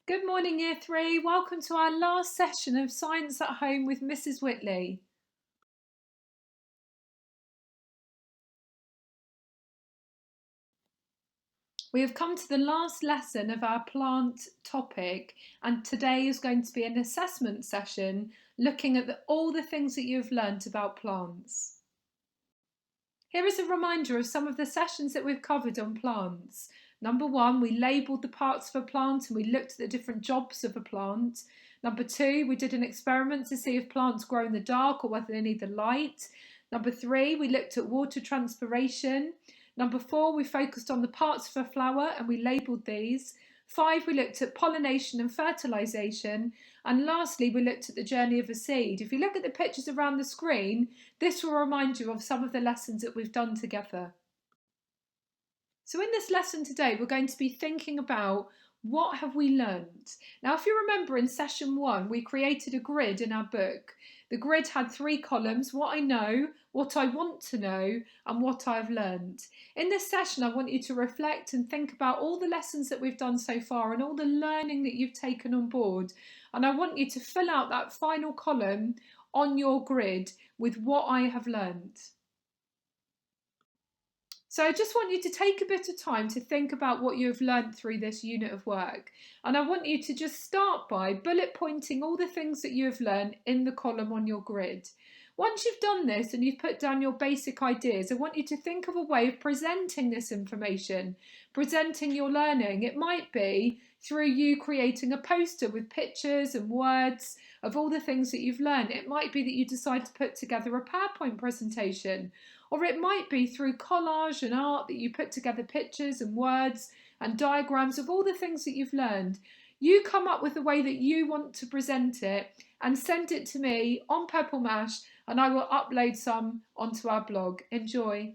Good morning, Year 3. Welcome to our last session of Science at Home with Mrs. Whitley. We have come to the last lesson of our plant topic, and today is going to be an assessment session looking at all the things that you've learnt about plants. Here is a reminder of some of the sessions that we've covered on plants. Number 1, we labelled the parts of a plant and we looked at the different jobs of a plant. Number 2, we did an experiment to see if plants grow in the dark or whether they need the light. Number 3, we looked at water transpiration. Number 4, we focused on the parts of a flower and we labelled these. 5, we looked at pollination and fertilisation. And lastly, we looked at the journey of a seed. If you look at the pictures around the screen, this will remind you of some of the lessons that we've done together. So in this lesson today, we're going to be thinking about what have we learned. Now, if you remember in session 1, we created a grid in our book. The grid had 3 columns: what I know, what I want to know, and what I've learned. In this session, I want you to reflect and think about all the lessons that we've done so far and all the learning that you've taken on board. And I want you to fill out that final column on your grid with what I have learned. So I just want you to take a bit of time to think about what you've learned through this unit of work. And I want you to just start by bullet pointing all the things that you have learned in the column on your grid. Once you've done this and you've put down your basic ideas, I want you to think of a way of presenting this information, presenting your learning. It might be through you creating a poster with pictures and words of all the things that you've learned. It might be that you decide to put together a PowerPoint presentation, or it might be through collage and art that you put together pictures and words and diagrams of all the things that you've learned. You come up with the way that you want to present it and send it to me on Purple Mash, and I will upload some onto our blog. Enjoy.